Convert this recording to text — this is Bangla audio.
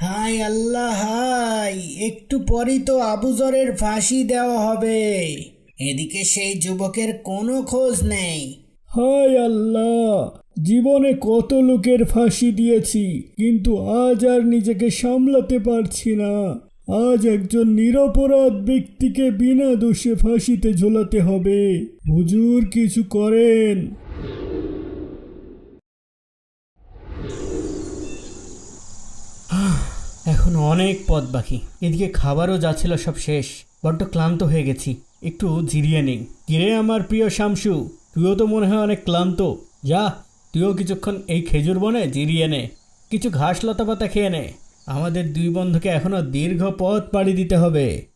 হায় আল্লাহ, হায়! একটু পরই তো আবুজরের ফাঁসি দেওয়া হবে। এদিকে সেই যুবকের কোনো খোঁজ নেই। হায় আল্লাহ, জীবনে কত লোকের ফাঁসি দিয়েছি, কিন্তু আজ আর নিজেকে সামলাতে পারছি না। আজ একজন নিরপরাধ ব্যক্তিকে বিনা দোষে ফাঁসিতে ঝোলাতে হবে। হুজুর, কিছু করেন। এখন অনেক পথ বাকি, এদিকে খাবারও যাচ্ছিল সব শেষ। বড্ড ক্লান্ত হয়ে গেছি, একটু জিরিয়ে নিই। কিরে আমার প্রিয় শামসু, তুইও তো মনে হয় অনেক ক্লান্ত। যা, তুইও কিছুক্ষণ এই খেজুর বনে জিরিয়ে নে, কিছু ঘাস লতা পাতা খেয়ে নে। আমাদের দুই বন্ধুকে এখনো দীর্ঘ পথ পাড়ি দিতে হবে।